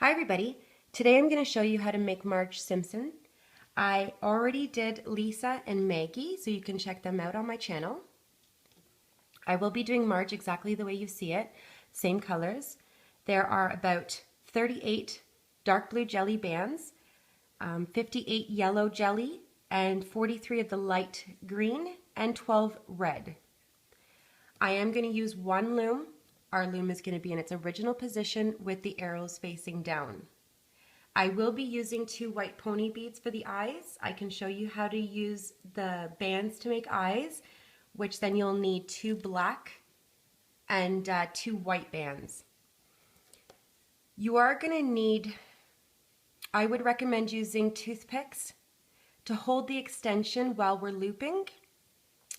Hi everybody, today I'm going to show you how to make Marge Simpson. I already did Lisa and Maggie, so you can check them out on my channel. I will be doing Marge exactly the way you see it, same colors. There are about 38 dark blue jelly bands, 58 yellow jelly, and 43 of the light green, and 12 red. I am going to use one loom. Our loom is going to be in its original position with the arrows facing down. I will be using 2 white pony beads for the eyes. I can show you how to use the bands to make eyes, which then you'll need 2 black and 2 white bands. You are going to need, I would recommend using toothpicks to hold the extension while we're looping.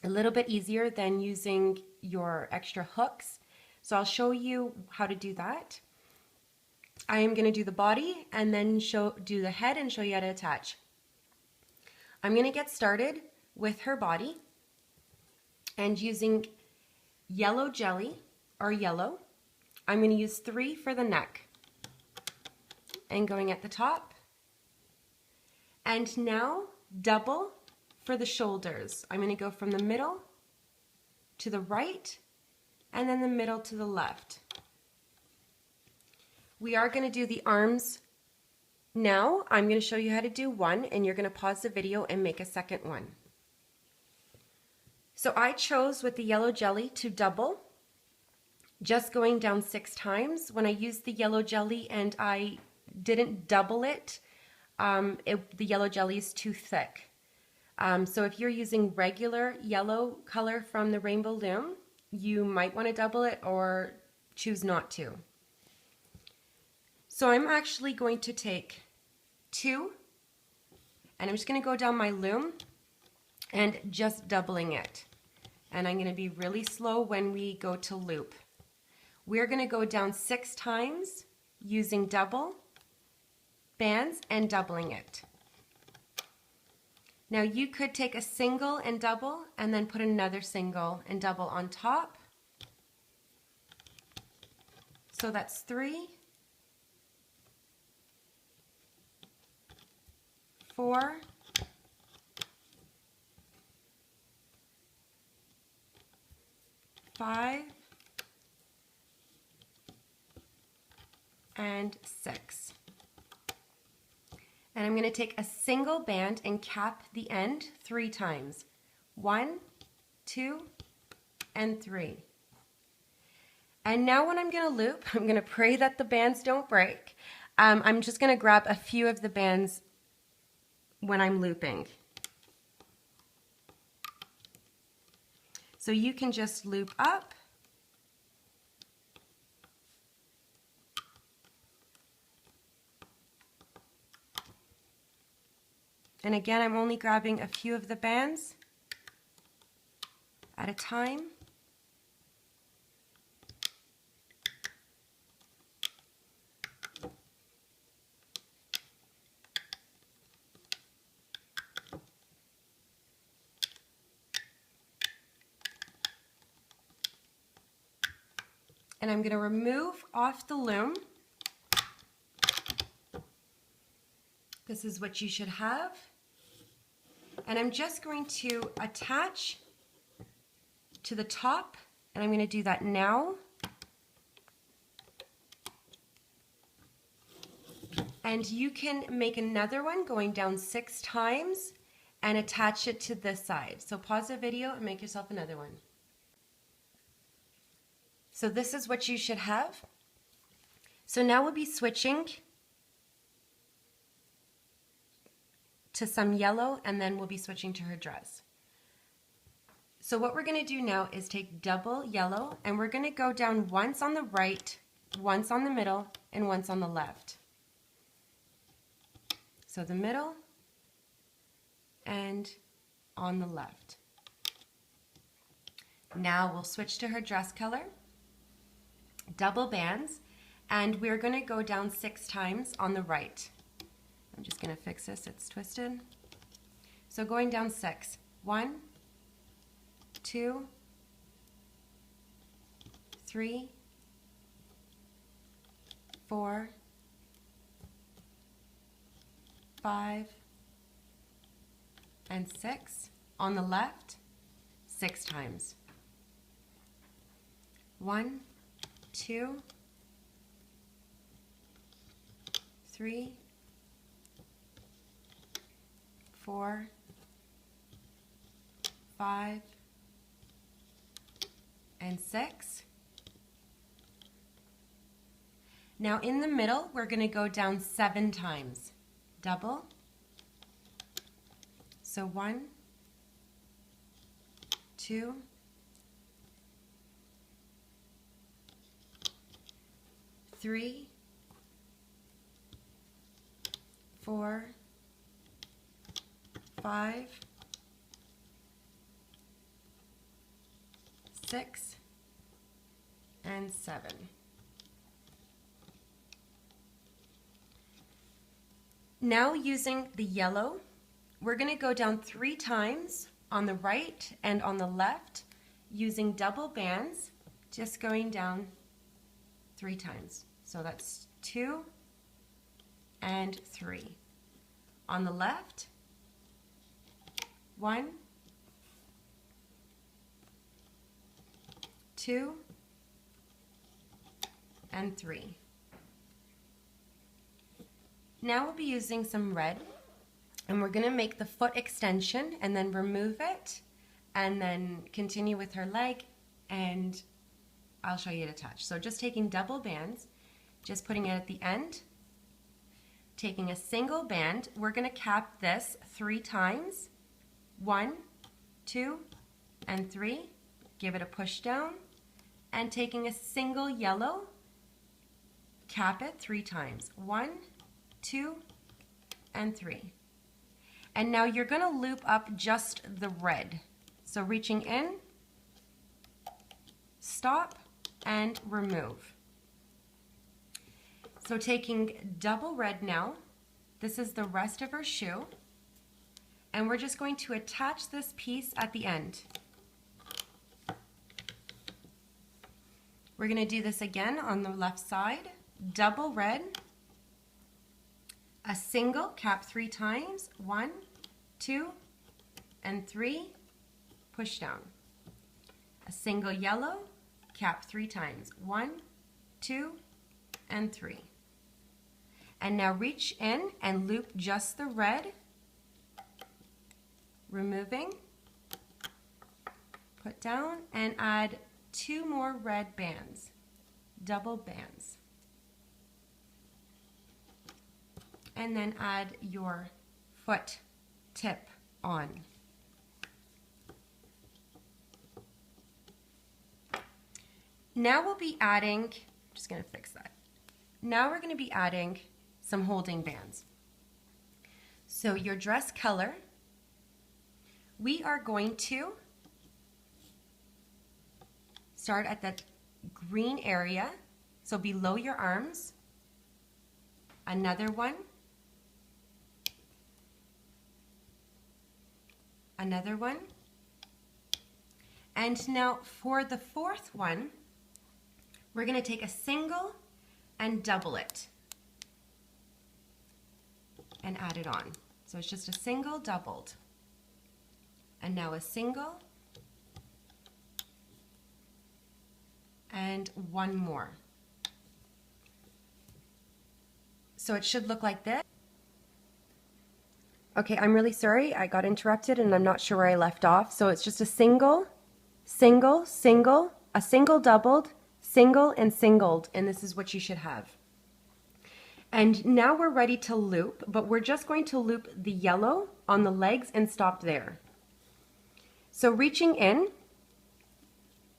A little bit easier than using your extra hooks. So I'll show you how to do that. I am going to do the body and then do the head and show you how to attach. I'm going to get started with her body and using yellow jelly or yellow. I'm going to use 3 for the neck and going at the top. And now double for the shoulders. I'm going to go from the middle to the right and then the middle to the left. We are going to do the arms now. I'm going to show you how to do one, and you're going to pause the video and make a second one. So I chose with the yellow jelly to double, just going down 6 times. When I used the yellow jelly and I didn't double it, the yellow jelly is too thick. So if you're using regular yellow color from the Rainbow Loom, you might want to double it or choose not to. So I'm actually going to take 2 and I'm just going to go down my loom and just doubling it. And I'm going to be really slow when we go to loop. We're going to go down 6 times using double bands and doubling it. Now you could take a single and double and then put another single and double on top. So that's 3, 4, 5, and 6. And I'm going to take a single band and cap the end 3 times. 1, 2, and 3. And now when I'm going to loop, I'm going to pray that the bands don't break. I'm just going to grab a few of the bands when I'm looping. So you can just loop up. And again, I'm only grabbing a few of the bands at a time. And I'm going to remove off the loom. This is what you should have. And I'm just going to attach to the top, and I'm going to do that now. And you can make another one going down 6 times and attach it to this side. So pause the video and make yourself another one. So this is what you should have. So now we'll be switching to some yellow, and then we'll be switching to her dress. So what we're going to do now is take double yellow, and we're going to go down once on the right, once on the middle, and once on the left. So the middle and on the left. Now we'll switch to her dress color, double bands, and we're going to go down 6 times on the right. I'm just going to fix this, it's twisted. So going down 6. 1, 2, 3, 4, 5, and 6. On the left, 6 times. 1, 2, 3, 4, 5, and 6. Now in the middle, we're going to go down 7 times. Double. So 1, 2, 3, 4, 5, 6, and 7. Now using the yellow, we're going to go down 3 times on the right and on the left using double bands, just going down 3 times. So that's 2 and 3. On the left, 1, 2, and 3. Now we'll be using some red, and we're going to make the foot extension and then remove it and then continue with her leg, and I'll show you to attach. So just taking double bands, just putting it at the end, taking a single band, we're going to cap this 3 times. 1, 2, and 3. Give it a push down, and taking a single yellow, cap it 3 times. 1, 2, and 3. And now you're going to loop up just the red. So reaching in, stop, and remove. So taking double red now, this is the rest of her shoe, and we're just going to attach this piece at the end. We're going to do this again on the left side, double red, a single, cap 3 times, 1, 2, and 3, push down. A single yellow, cap 3 times, 1, 2, and 3. And now reach in and loop just the red, removing, put down, and add 2 more red bands, double bands. And then add your foot tip on. Now we'll be adding, I'm just going to fix that. Now we're going to be adding some holding bands. So your dress color, we are going to start at that green area, so below your arms, another one, another one, and now for the 4th one, we're going to take a single and double it and add it on. So it's just a single doubled, and now a single and one more. So it should look like this. Okay, I'm really sorry, I got interrupted and I'm not sure where I left off. So it's just a single, single, single, a single doubled, single, and singled, and this is what you should have. And now we're ready to loop, but we're just going to loop the yellow on the legs and stop there. So reaching in,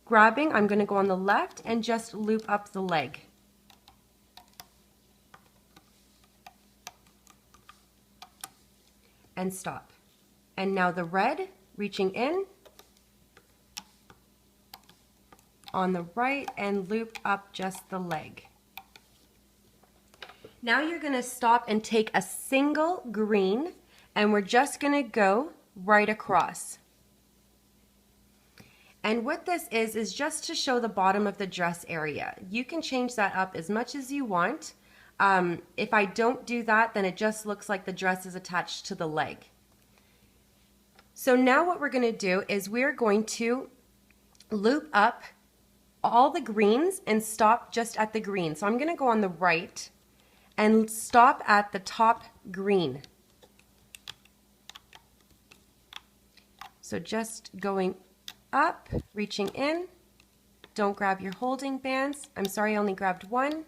grabbing, I'm going to go on the left and just loop up the leg. And stop. And now the red, reaching in on the right and loop up just the leg. Now you're going to stop and take a single green, and we're just going to go right across. And what this is just to show the bottom of the dress area. You can change that up as much as you want. If I don't do that, then it just looks like the dress is attached to the leg. So now what we're going to do is we're going to loop up all the greens and stop just at the green. So I'm going to go on the right and stop at the top green. So just going up, reaching in. Don't grab your holding bands. I'm sorry, I only grabbed one.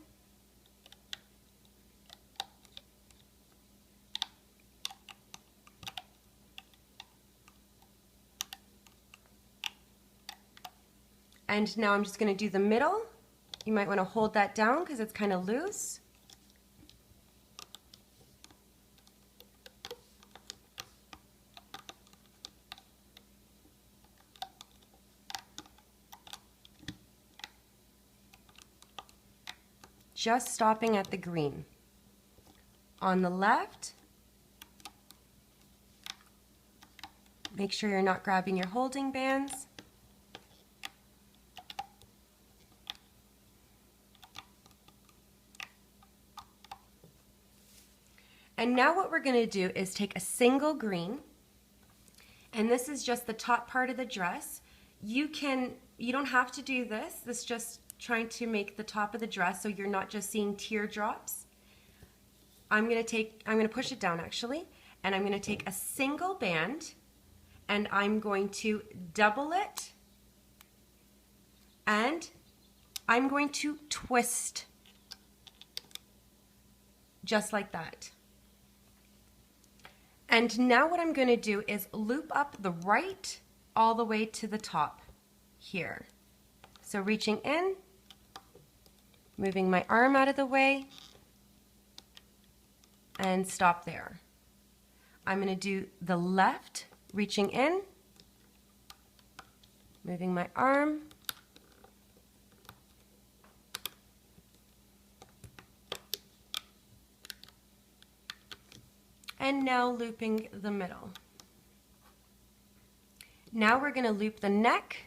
And now I'm just going to do the middle. You might want to hold that down because it's kind of loose. Just stopping at the green. On the left, make sure you're not grabbing your holding bands. And now what we're going to do is take a single green, and this is just the top part of the dress. You don't have to do this. This is just trying to make the top of the dress so you're not just seeing teardrops. I'm going to push it down actually, and I'm going to take a single band and I'm going to double it, and I'm going to twist just like that. And now what I'm going to do is loop up the right all the way to the top here. So reaching in, moving my arm out of the way, and stop there. I'm going to do the left, reaching in, moving my arm, and now looping the middle. Now we're going to loop the neck,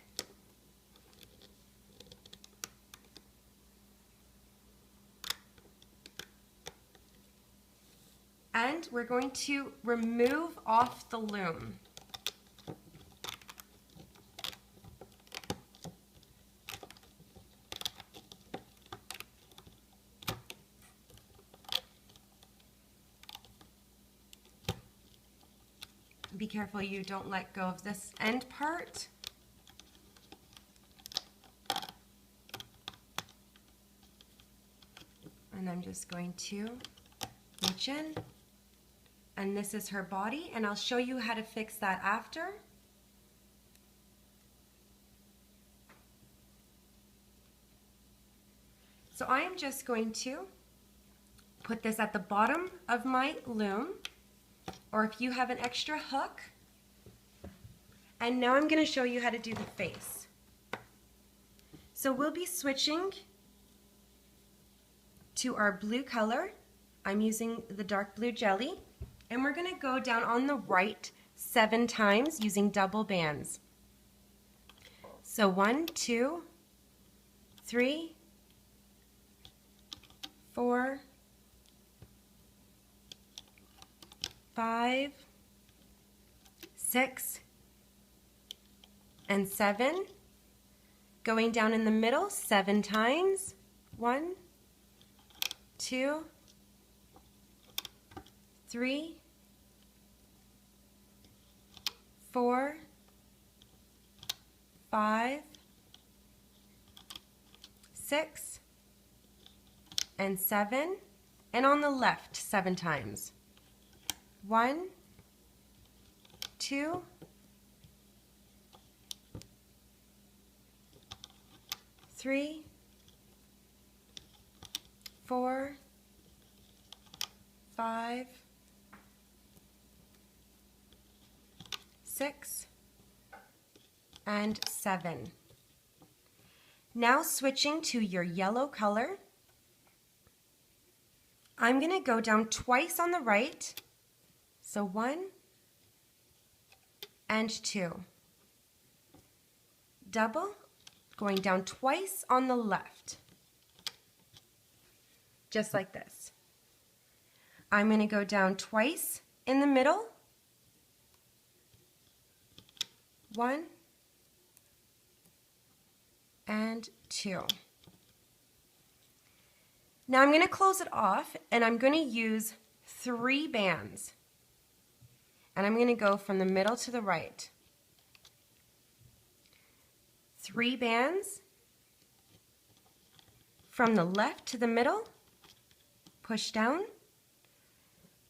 and we're going to remove off the loom. Be careful you don't let go of this end part. And I'm just going to reach in. And this is her body, and I'll show you how to fix that after. So I am just going to put this at the bottom of my loom, or if you have an extra hook. And now I'm going to show you how to do the face. So we'll be switching to our blue color. I'm using the dark blue jelly, and we're going to go down on the right 7 times using double bands. So 1, 2, 3, 4, 5, 6, and 7. Going down in the middle 7 times. 1, 2, 3, 4, 5, 6, and 7. And on the left 7 times. 1, 2, 3, 4, 5, 6, and 7. Now switching to your yellow color, I'm going to go down twice on the right. So 1 and 2. Double, going down twice on the left. just like this. I'm going to go down twice in the middle. 1 and 2. Now I'm going to close it off and I'm going to use 3 bands. And I'm going to go from the middle to the right. 3 bands from the left to the middle, push down,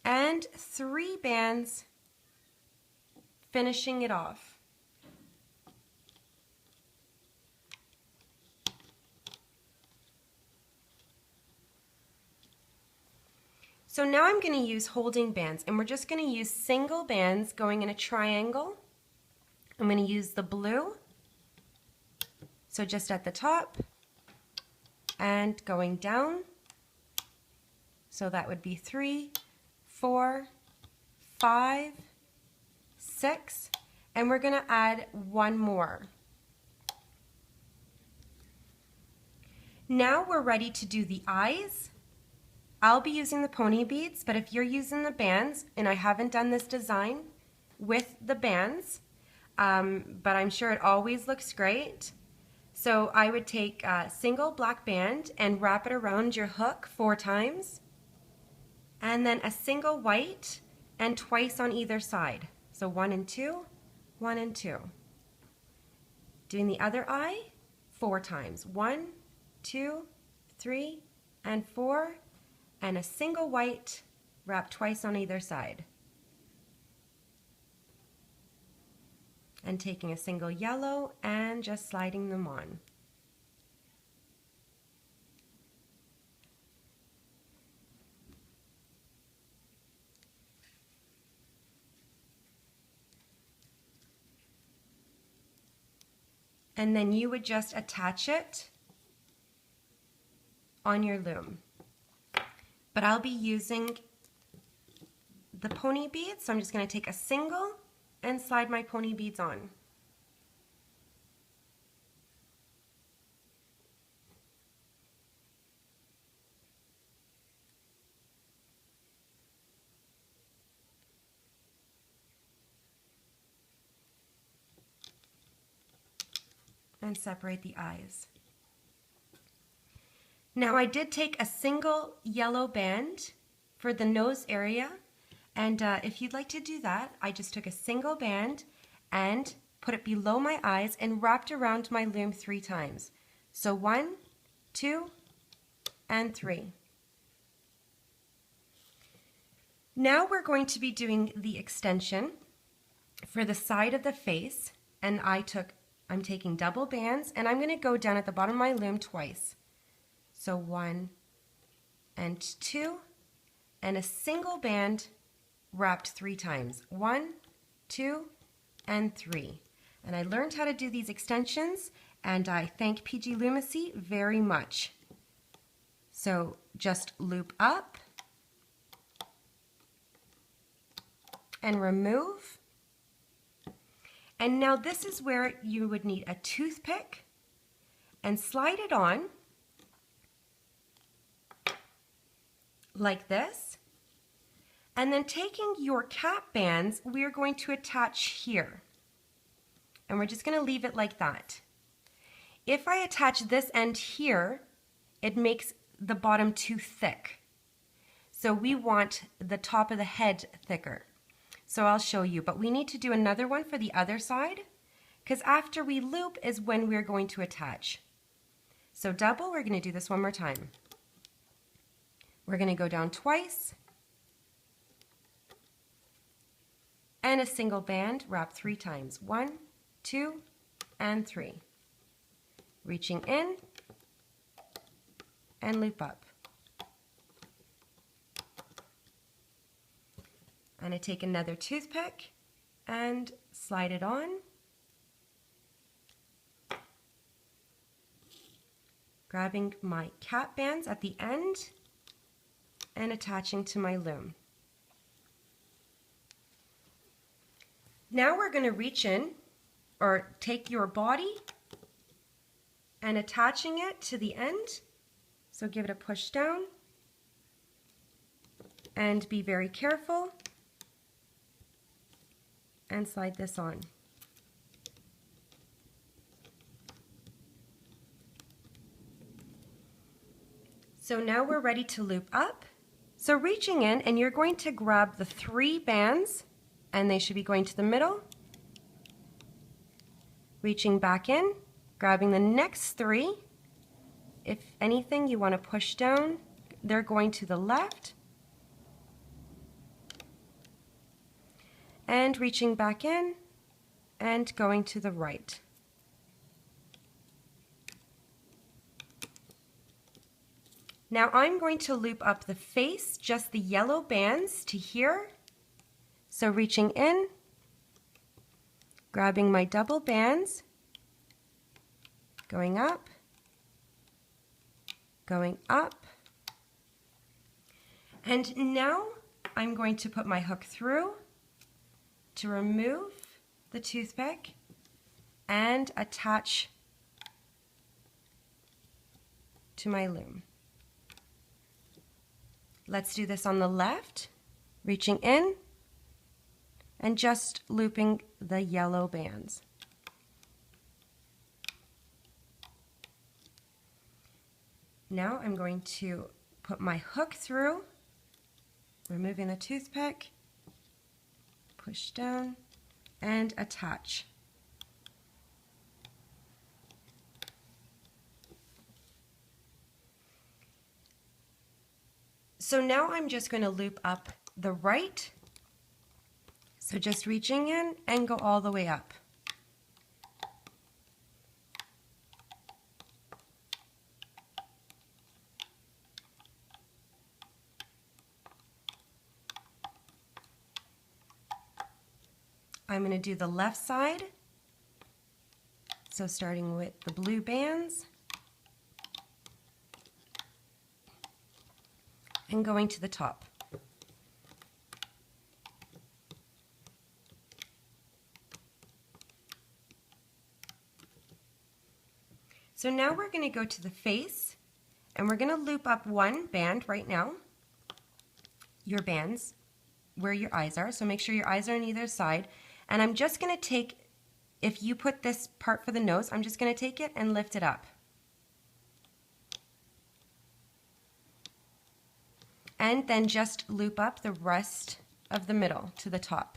and 3 bands finishing it off. So now I'm going to use holding bands, and we're just going to use single bands going in a triangle. I'm going to use the blue, so just at the top, and going down. So that would be 3, 4, 5, 6, and we're going to add 1 more. Now we're ready to do the eyes. I'll be using the pony beads, but if you're using the bands, and I haven't done this design with the bands, but I'm sure it always looks great. So I would take a single black band and wrap it around your hook 4 times, and then a single white and twice on either side. So 1 and 2, 1 and 2. Doing the other eye 4 times. 1, 2, 3, and 4. And a single white wrapped twice on either side. And taking a single yellow and just sliding them on. And then you would just attach it on your loom. But I'll be using the pony beads, so I'm just going to take a single and slide my pony beads on. And separate the eyes. Now I did take a single yellow band for the nose area, and if you'd like to do that, I just took a single band and put it below my eyes and wrapped around my loom 3 times. So 1, 2, and 3. Now we're going to be doing the extension for the side of the face, and I'm taking double bands, and I'm going to go down at the bottom of my loom twice. So 1 and 2, and a single band wrapped 3 times. 1, 2, and 3. And I learned how to do these extensions, and I thank PG Lumacy very much. So just loop up and remove. And now this is where you would need a toothpick and slide it on like this, and then taking your cap bands, we are going to attach here, and we're just going to leave it like that. If I attach this end here, it makes the bottom too thick, so we want the top of the head thicker. So I'll show you, but we need to do another one for the other side, because after we loop is when we're going to attach. So double, we're going to do this one more time. We're going to go down twice, and a single band, wrap 3 times. 1, 2, and 3. Reaching in, and loop up. And I take another toothpick and slide it on. Grabbing my cap bands at the end and attaching to my loom. Now we're going to reach in, or take your body and attaching it to the end. So give it a push down And be very careful and slide this on. So now we're ready to loop up. So reaching in, and you're going to grab the 3 bands, and they should be going to the middle. Reaching back in, grabbing the next 3. If anything you want to push down, they're going to the left. And reaching back in and going to the right. Now I'm going to loop up the face, just the yellow bands to here. So reaching in, grabbing my double bands, going up, and now I'm going to put my hook through to remove the toothpick and attach to my loom. Let's do this on the left, reaching in and just looping the yellow bands. Now I'm going to put my hook through, removing the toothpick, push down, and attach. So now I'm just going to loop up the right. So just reaching in and go all the way up. I'm going to do the left side. So starting with the blue bands and going to the top. So now we're going to go to the face, and we're going to loop up 1 band right now, your bands where your eyes are, so make sure your eyes are on either side. And I'm just going to take, if you put this part for the nose, I'm just going to take it and lift it up. And then just loop up the rest of the middle to the top.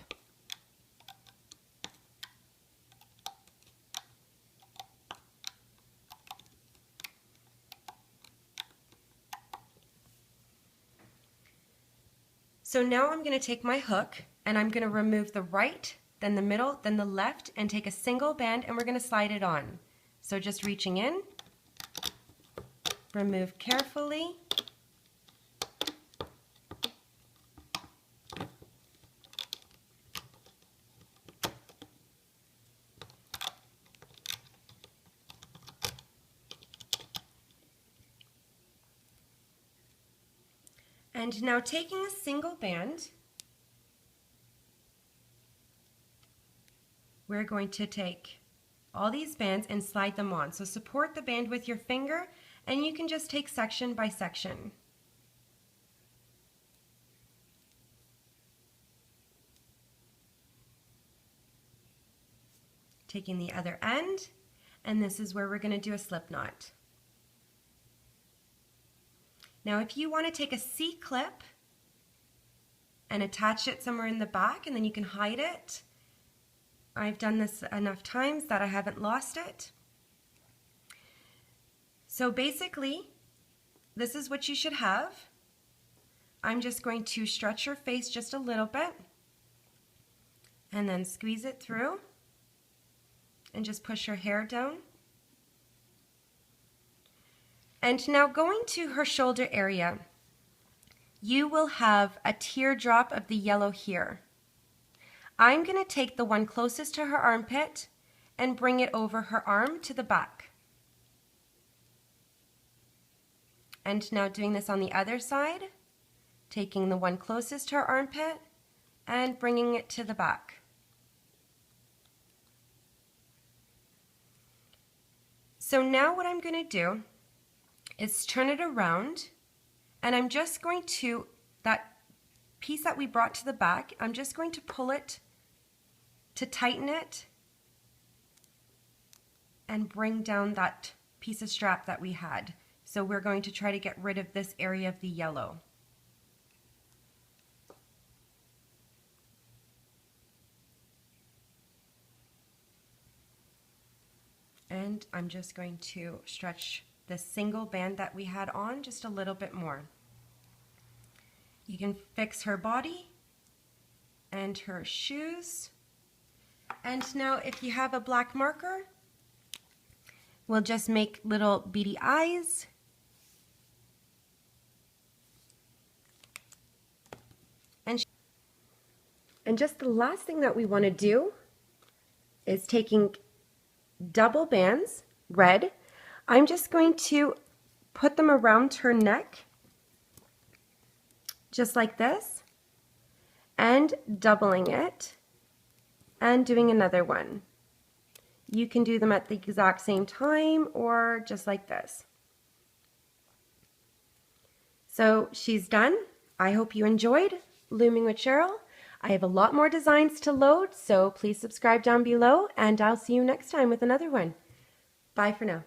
So now I'm going to take my hook and I'm going to remove the right, then the middle, then the left, and take a single band, and we're going to slide it on. So just reaching in, remove carefully, and now taking a single band, we're going to take all these bands and slide them on. So support the band with your finger, and you can just take section by section. Taking the other end, and this is where we're going to do a slip knot. Now if you want to take a C-clip and attach it somewhere in the back, and then you can hide it, I've done this enough times that I haven't lost it. So basically, this is what you should have. I'm just going to stretch your face just a little bit and then squeeze it through and just push your hair down. And now going to her shoulder area, you will have a teardrop of the yellow here. I'm going to take the one closest to her armpit and bring it over her arm to the back. And now doing this on the other side, taking the one closest to her armpit and bringing it to the back. So now what I'm going to do is turn it around, and I'm just going to, that piece that we brought to the back, I'm just going to pull it to tighten it and bring down that piece of strap that we had. So we're going to try to get rid of this area of the yellow. And I'm just going to stretch the single band that we had on just a little bit more. You can fix her body and her shoes. And now if you have a black marker, we'll just make little beady eyes. And just the last thing that we want to do is taking double bands, red. I'm just going to put them around her neck, just like this, and doubling it, and doing another one. You can do them at the exact same time or just like this. So she's done. I hope you enjoyed Looming with Cheryl. I have a lot more designs to load, so please subscribe down below, and I'll see you next time with another one. Bye for now.